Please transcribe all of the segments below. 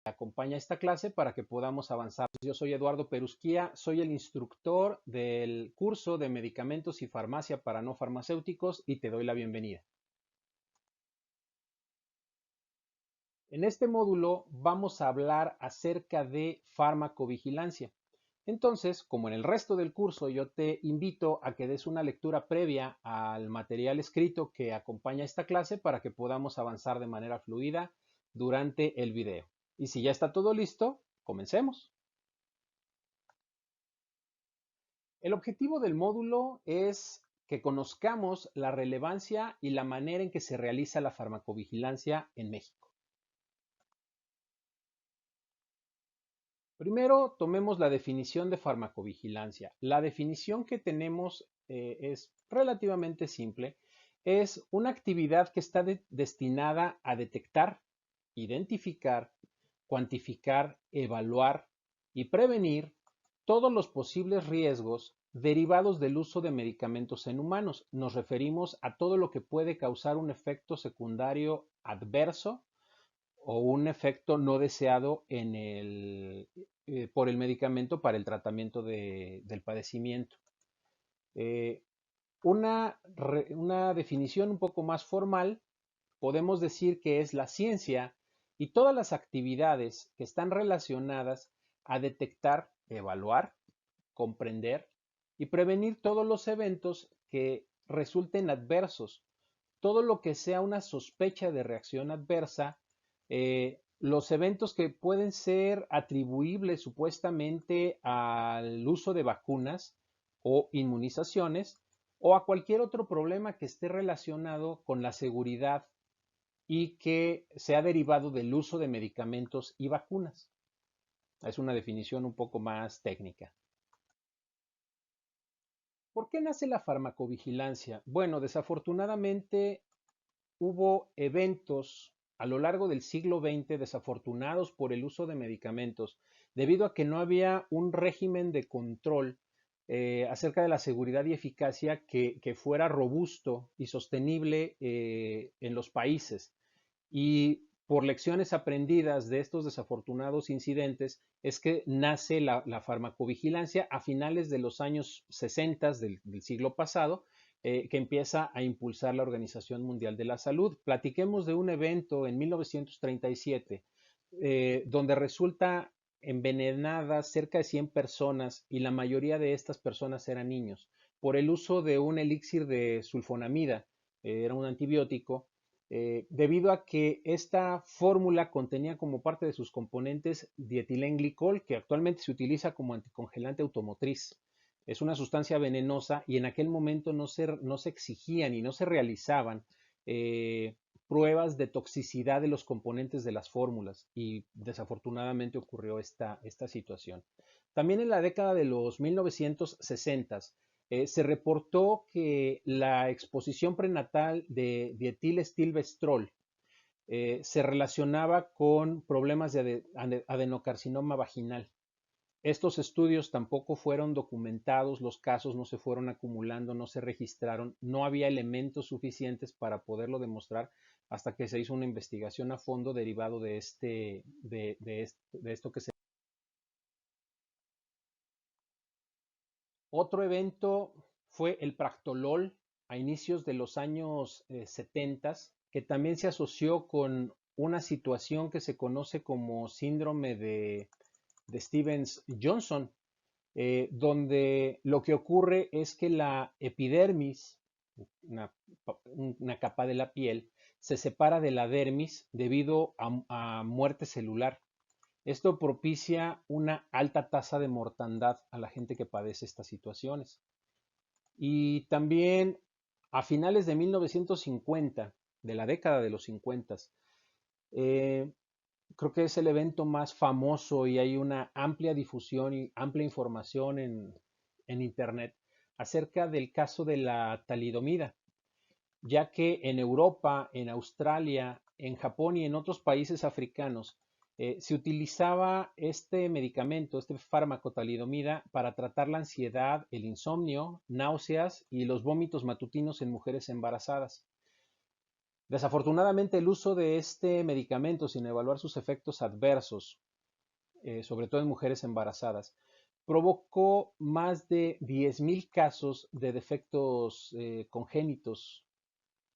acompaña esta clase para que podamos avanzar. Yo soy Eduardo Perusquía, soy el instructor del curso de medicamentos y farmacia para no farmacéuticos y te doy la bienvenida. En este módulo vamos a hablar acerca de farmacovigilancia. Entonces, como en el resto del curso, yo te invito a que des una lectura previa al material escrito que acompaña esta clase para que podamos avanzar de manera fluida durante el video. Y si ya está todo listo, comencemos. El objetivo del módulo es que conozcamos la relevancia y la manera en que se realiza la farmacovigilancia en México. Primero, tomemos la definición de farmacovigilancia. La definición que tenemos es relativamente simple. Es una actividad que está destinada a detectar, identificar, cuantificar, evaluar y prevenir todos los posibles riesgos derivados del uso de medicamentos en humanos. Nos referimos a todo lo que puede causar un efecto secundario adverso o un efecto no deseado por el medicamento para el tratamiento del padecimiento. Eh, una definición un poco más formal, podemos decir que es la ciencia y todas las actividades que están relacionadas a detectar, evaluar, comprender y prevenir todos los eventos que resulten adversos, todo lo que sea una sospecha de reacción adversa, los eventos que pueden ser atribuibles supuestamente al uso de vacunas o inmunizaciones o a cualquier otro problema que esté relacionado con la seguridad y que sea derivado del uso de medicamentos y vacunas. Es una definición un poco más técnica. ¿Por qué nace la farmacovigilancia? Bueno, desafortunadamente hubo eventos a lo largo del siglo XX desafortunados por el uso de medicamentos, debido a que no había un régimen de control acerca de la seguridad y eficacia que fuera robusto y sostenible en los países. Y por lecciones aprendidas de estos desafortunados incidentes es que nace la farmacovigilancia a finales de los años 60 del siglo pasado, que empieza a impulsar la Organización Mundial de la Salud. Platiquemos de un evento en 1937, donde resulta envenenadas cerca de 100 personas y la mayoría de estas personas eran niños por el uso de un elixir de sulfonamida, era un antibiótico, debido a que esta fórmula contenía como parte de sus componentes dietilenglicol, que actualmente se utiliza como anticongelante automotriz. Es una sustancia venenosa y en aquel momento no se exigían y no se realizaban pruebas de toxicidad de los componentes de las fórmulas y desafortunadamente ocurrió esta situación. También en la década de los 1960 se reportó que la exposición prenatal de dietilestilbestrol se relacionaba con problemas de adenocarcinoma vaginal. Estos estudios tampoco fueron documentados, los casos no se fueron acumulando, no se registraron, no había elementos suficientes para poderlo demostrar hasta que se hizo una investigación a fondo derivado de esto que se... Otro evento fue el Practolol a inicios de los años 70, que también se asoció con una situación que se conoce como síndrome de Stevens-Johnson, donde lo que ocurre es que la epidermis, una, una capa de la piel, se separa de la dermis debido a muerte celular. Esto propicia una alta tasa de mortandad a la gente que padece estas situaciones. Y también a finales de 1950, de la década de los 50, eh, creo que es el evento más famoso y hay una amplia difusión y amplia información en Internet acerca del caso de la talidomida, ya que en Europa, en Australia, en Japón y en otros países africanos se utilizaba este medicamento, este fármaco talidomida, para tratar la ansiedad, el insomnio, náuseas y los vómitos matutinos en mujeres embarazadas. Desafortunadamente, el uso de este medicamento sin evaluar sus efectos adversos, sobre todo en mujeres embarazadas, provocó más de 10.000 casos de defectos congénitos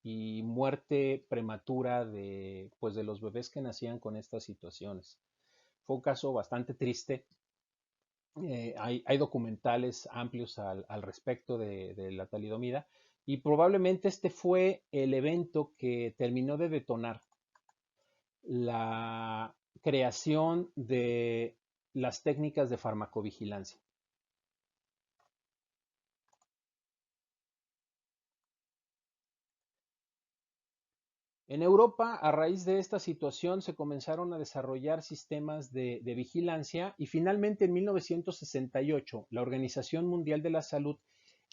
y muerte prematura pues, de los bebés que nacían con estas situaciones. Fue un caso bastante triste. Hay documentales amplios al respecto de la talidomida y probablemente este fue el evento que terminó de detonar la creación de las técnicas de farmacovigilancia. En Europa, a raíz de esta situación, se comenzaron a desarrollar sistemas de vigilancia y finalmente en 1968 la Organización Mundial de la Salud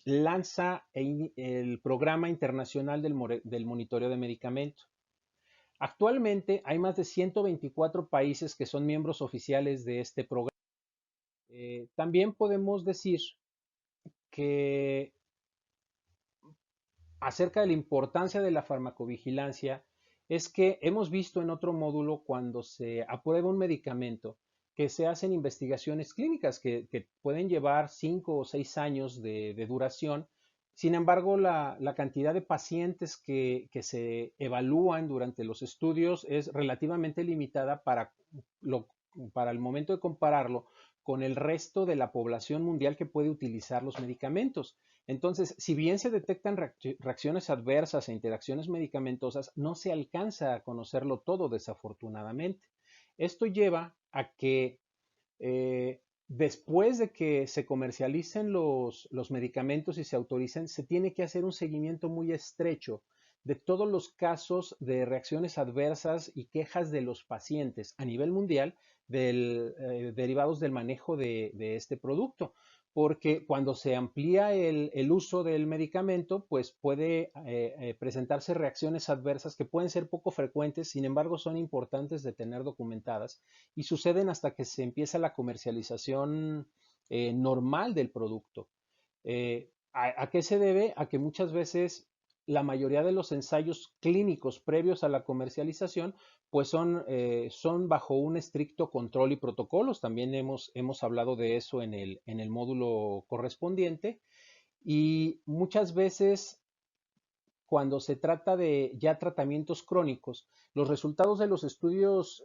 lanza el Programa Internacional del Monitoreo de Medicamentos. Actualmente hay más de 124 países que son miembros oficiales de este programa. También podemos decir que acerca de la importancia de la farmacovigilancia es que hemos visto en otro módulo cuando se aprueba un medicamento que se hacen investigaciones clínicas que pueden llevar 5 o 6 años de duración. Sin embargo, la cantidad de pacientes que se evalúan durante los estudios es relativamente limitada lo, para el momento de compararlo con el resto de la población mundial que puede utilizar los medicamentos. Entonces, si bien se detectan reacciones adversas e interacciones medicamentosas, no se alcanza a conocerlo todo, desafortunadamente. Esto lleva a que después de que se comercialicen los medicamentos y se autoricen, se tiene que hacer un seguimiento muy estrecho de todos los casos de reacciones adversas y quejas de los pacientes a nivel mundial derivados del manejo de este producto, porque cuando se amplía el uso del medicamento, pues puede presentarse reacciones adversas que pueden ser poco frecuentes, sin embargo son importantes de tener documentadas y suceden hasta que se empieza la comercialización normal del producto. ¿A qué se debe? A que muchas veces la mayoría de los ensayos clínicos previos a la comercialización pues son bajo un estricto control y protocolos. También hemos hablado de eso en el módulo correspondiente y muchas veces cuando se trata de ya tratamientos crónicos, los resultados de los estudios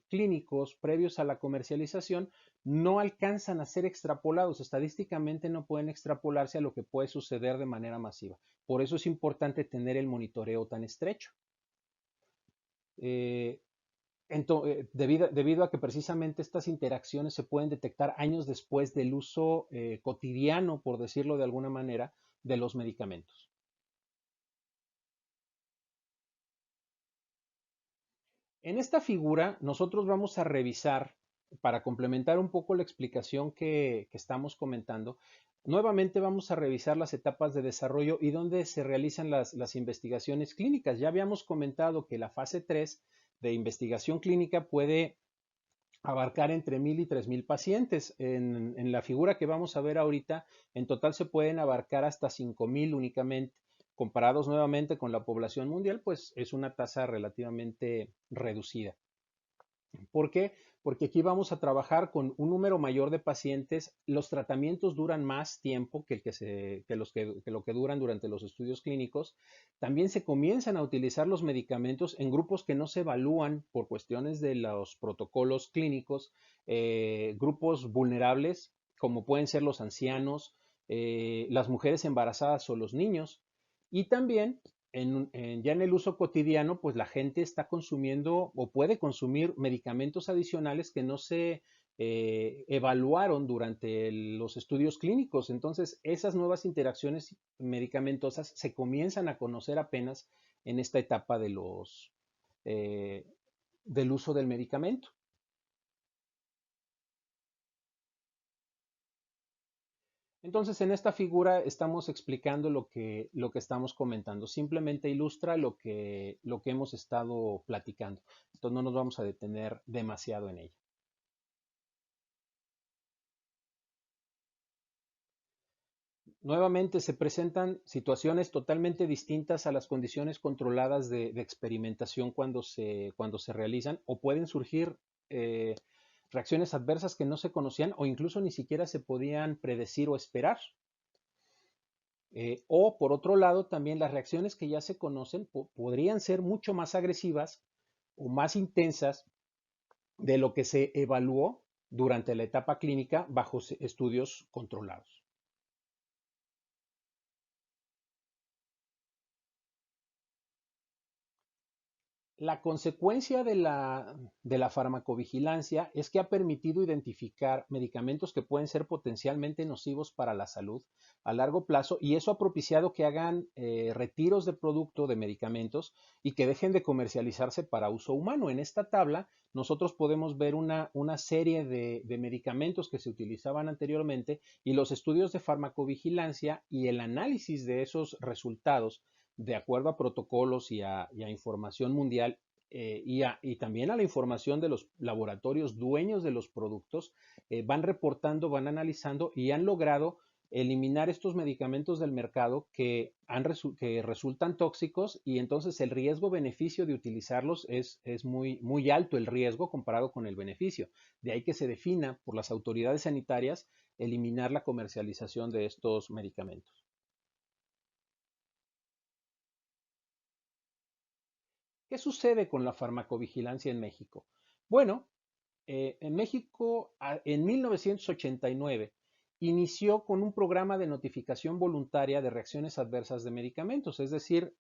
clínicos previos a la comercialización no alcanzan a ser extrapolados, estadísticamente no pueden extrapolarse a lo que puede suceder de manera masiva. Por eso es importante tener el monitoreo tan estrecho. Eh, debido a que precisamente estas interacciones se pueden detectar años después del uso cotidiano, por decirlo de alguna manera, de los medicamentos. En esta figura nosotros vamos a revisar, para complementar un poco la explicación que estamos comentando, nuevamente vamos a revisar las etapas de desarrollo y dónde se realizan las investigaciones clínicas. Ya habíamos comentado que la fase 3 de investigación clínica puede abarcar entre 1,000 y 3,000 pacientes. En la figura que vamos a ver ahorita, en total se pueden abarcar hasta 5,000 únicamente. Comparados nuevamente con la población mundial, pues es una tasa relativamente reducida. ¿Por qué? Porque aquí vamos a trabajar con un número mayor de pacientes. Los tratamientos duran más tiempo que lo que duran durante los estudios clínicos. También se comienzan a utilizar los medicamentos en grupos que no se evalúan por cuestiones de los protocolos clínicos, grupos vulnerables, como pueden ser los ancianos, las mujeres embarazadas o los niños. Y también ya en el uso cotidiano, pues la gente está consumiendo o puede consumir medicamentos adicionales que no se evaluaron durante los estudios clínicos. Entonces, esas nuevas interacciones medicamentosas se comienzan a conocer apenas en esta etapa eh, del uso del medicamento. Entonces, en esta figura estamos explicando lo que estamos comentando. Simplemente ilustra lo que hemos estado platicando. Entonces, no nos vamos a detener demasiado en ella. Nuevamente se presentan situaciones totalmente distintas a las condiciones controladas de experimentación cuando se realizan, o pueden surgir eh, reacciones adversas que no se conocían o incluso ni siquiera se podían predecir o esperar. O por otro lado, también las reacciones que ya se conocen podrían ser mucho más agresivas o más intensas de lo que se evaluó durante la etapa clínica bajo estudios controlados. La consecuencia de la farmacovigilancia es que ha permitido identificar medicamentos que pueden ser potencialmente nocivos para la salud a largo plazo, y eso ha propiciado que hagan retiros de producto de medicamentos y que dejen de comercializarse para uso humano. En esta tabla nosotros podemos ver una serie de medicamentos que se utilizaban anteriormente y los estudios de farmacovigilancia y el análisis de esos resultados de acuerdo a protocolos y a información mundial, y también a la información de los laboratorios dueños de los productos, van reportando, van analizando y han logrado eliminar estos medicamentos del mercado que resultan tóxicos, y entonces el riesgo-beneficio de utilizarlos es muy, muy alto, el riesgo comparado con el beneficio. De ahí que se defina por las autoridades sanitarias eliminar la comercialización de estos medicamentos. ¿Qué sucede con la farmacovigilancia en México? Bueno, en México en 1989 inició con un programa de notificación voluntaria de reacciones adversas de medicamentos, es decir,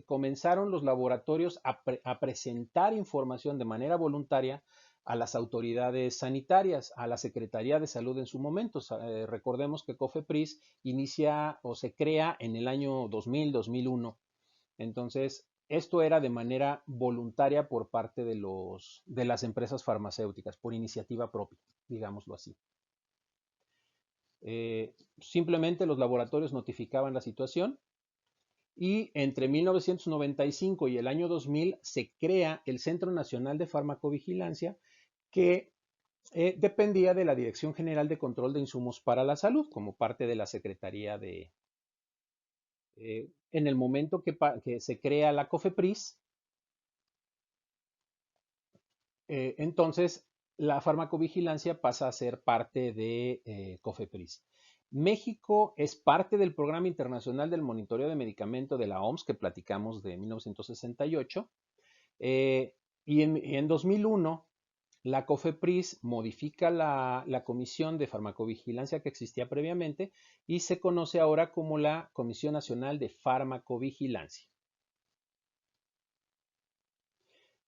comenzaron los laboratorios a presentar información de manera voluntaria a las autoridades sanitarias, a la Secretaría de Salud en su momento. Recordemos que COFEPRIS inicia o se crea en el año 2000-2001. Entonces, esto era de manera voluntaria por parte de las empresas farmacéuticas, por iniciativa propia, digámoslo así. Simplemente los laboratorios notificaban la situación, y entre 1995 y el año 2000 se crea el Centro Nacional de Farmacovigilancia, que dependía de la Dirección General de Control de Insumos para la Salud, como parte de la Secretaría de... en el momento que se crea la COFEPRIS, entonces la farmacovigilancia pasa a ser parte de COFEPRIS. México es parte del Programa Internacional del Monitoreo de Medicamento de la OMS, que platicamos de 1968, y en 2001 la COFEPRIS modifica la Comisión de Farmacovigilancia que existía previamente y se conoce ahora como la Comisión Nacional de Farmacovigilancia.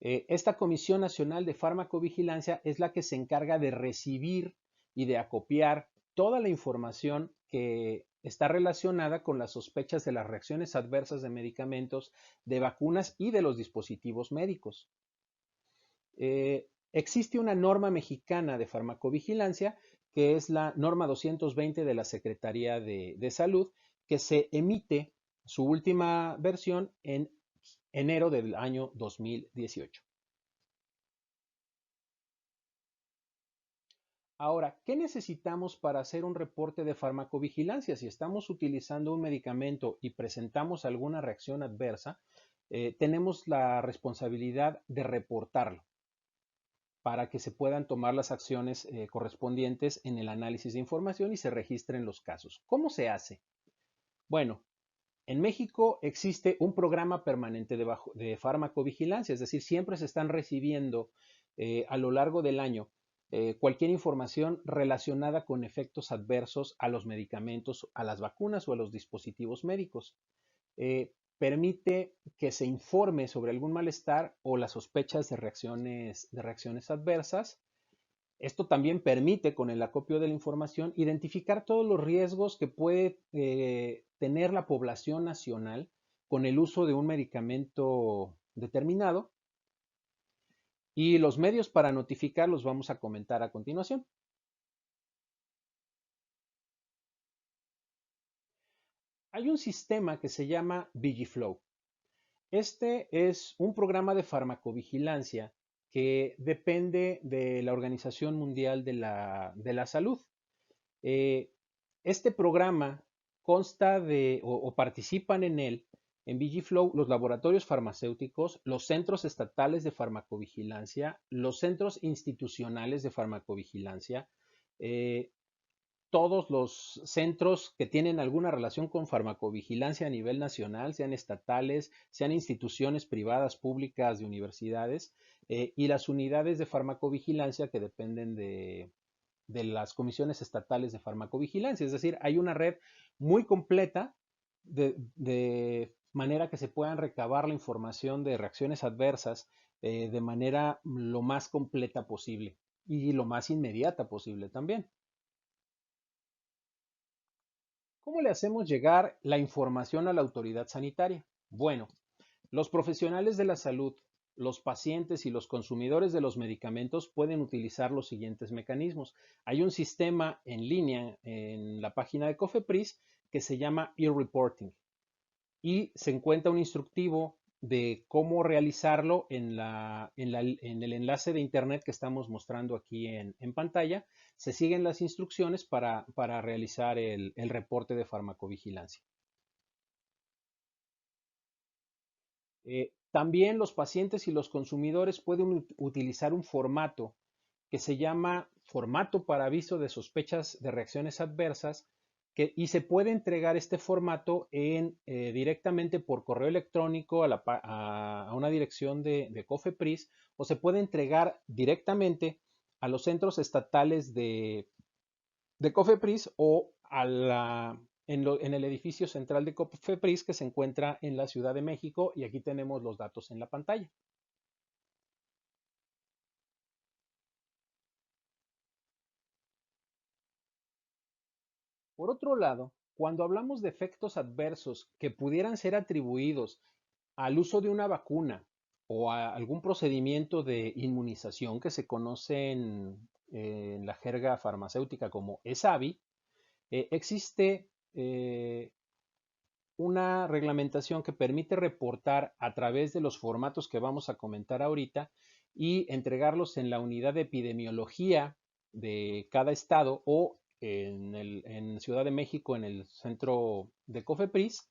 Esta Comisión Nacional de Farmacovigilancia es la que se encarga de recibir y de acopiar toda la información que está relacionada con las sospechas de las reacciones adversas de medicamentos, de vacunas y de los dispositivos médicos. Existe una norma mexicana de farmacovigilancia, que es la norma 220 de la Secretaría de Salud, que se emite su última versión en enero del año 2018. Ahora, ¿qué necesitamos para hacer un reporte de farmacovigilancia? Si estamos utilizando un medicamento y presentamos alguna reacción adversa, tenemos la responsabilidad de reportarlo para que se puedan tomar las acciones correspondientes en el análisis de información y se registren los casos. ¿Cómo se hace? Bueno, en México existe un programa permanente de farmacovigilancia, es decir, siempre se están recibiendo a lo largo del año cualquier información relacionada con efectos adversos a los medicamentos, a las vacunas o a los dispositivos médicos. Permite que se informe sobre algún malestar o las sospechas de reacciones adversas. Esto también permite, con el acopio de la información, identificar todos los riesgos que puede tener la población nacional con el uso de un medicamento determinado, y los medios para notificar los vamos a comentar a continuación. Hay un sistema que se llama Vigiflow. Este es un programa de farmacovigilancia que depende de la Organización Mundial de la Salud. Este programa consta de o participan en él, en VigiFlow, los laboratorios farmacéuticos, los centros estatales de farmacovigilancia, los centros institucionales de farmacovigilancia, eh, todos los centros que tienen alguna relación con farmacovigilancia a nivel nacional, sean estatales, sean instituciones privadas, públicas, de universidades, y las unidades de farmacovigilancia que dependen de las comisiones estatales de farmacovigilancia. Es decir, hay una red muy completa de manera que se puedan recabar la información de reacciones adversas de manera lo más completa posible y lo más inmediata posible también. ¿Cómo le hacemos llegar la información a la autoridad sanitaria? Bueno, los profesionales de la salud, los pacientes y los consumidores de los medicamentos pueden utilizar los siguientes mecanismos. Hay un sistema en línea en la página de Cofepris que se llama e-reporting y se encuentra un instructivo de cómo realizarlo en el enlace de internet que estamos mostrando aquí en pantalla. Se siguen las instrucciones para realizar el reporte de farmacovigilancia. También los pacientes y los consumidores pueden utilizar un formato que se llama formato para aviso de sospechas de reacciones adversas y se puede entregar este formato directamente por correo electrónico a una dirección de Cofepris o se puede entregar directamente a los centros estatales de Cofepris o en el edificio central de Cofepris que se encuentra en la Ciudad de México y aquí tenemos los datos en la pantalla. Por otro lado, cuando hablamos de efectos adversos que pudieran ser atribuidos al uso de una vacuna o a algún procedimiento de inmunización que se conoce en la jerga farmacéutica como ESAVI, existe una reglamentación que permite reportar a través de los formatos que vamos a comentar ahorita y entregarlos en la unidad de epidemiología de cada estado o en Ciudad de México en el centro de Cofepris.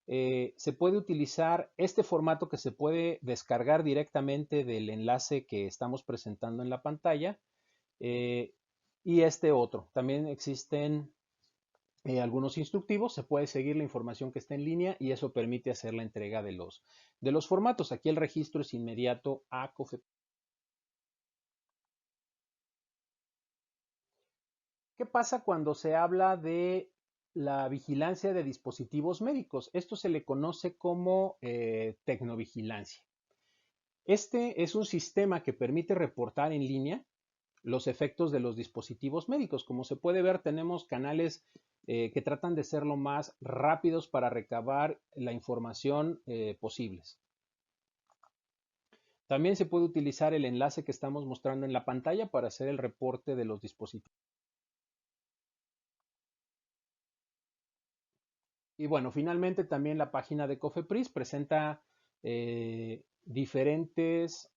Se puede utilizar este formato que se puede descargar directamente del enlace que estamos presentando en la pantalla eh, y este otro. También existen algunos instructivos, se puede seguir la información que está en línea y eso permite hacer la entrega de los formatos. Aquí el registro es inmediato a COFEPRIS. ¿Qué pasa cuando se habla de la vigilancia de dispositivos médicos? Esto se le conoce como tecnovigilancia. Este es un sistema que permite reportar en línea los efectos de los dispositivos médicos. Como se puede ver, tenemos canales que tratan de ser lo más rápidos para recabar la información posibles. También se puede utilizar el enlace que estamos mostrando en la pantalla para hacer el reporte de los dispositivos. Y bueno, finalmente también la página de Cofepris presenta diferentes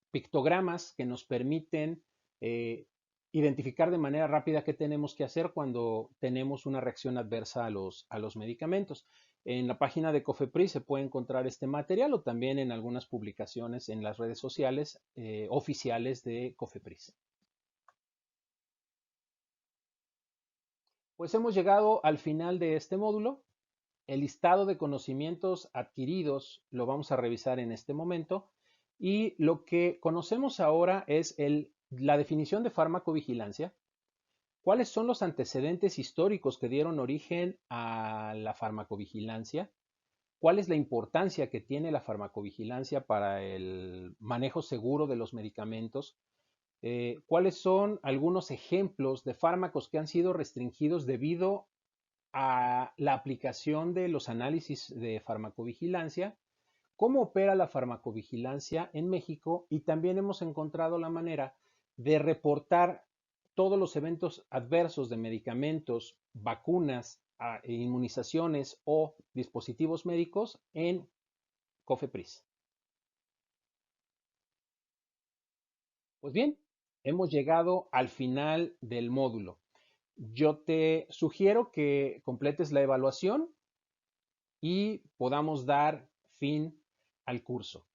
pictogramas que nos permiten eh, identificar de manera rápida qué tenemos que hacer cuando tenemos una reacción adversa a los medicamentos. En la página de Cofepris se puede encontrar este material o también en algunas publicaciones en las redes sociales oficiales de Cofepris. Pues hemos llegado al final de este módulo. El listado de conocimientos adquiridos lo vamos a revisar en este momento y lo que conocemos ahora es la definición de farmacovigilancia, cuáles son los antecedentes históricos que dieron origen a la farmacovigilancia, cuál es la importancia que tiene la farmacovigilancia para el manejo seguro de los medicamentos, cuáles son algunos ejemplos de fármacos que han sido restringidos debido a la aplicación de los análisis de farmacovigilancia, cómo opera la farmacovigilancia en México y también hemos encontrado la manera de reportar todos los eventos adversos de medicamentos, vacunas, inmunizaciones o dispositivos médicos en COFEPRIS. Pues bien, hemos llegado al final del módulo. yo te sugiero que completes la evaluación y podamos dar fin al curso.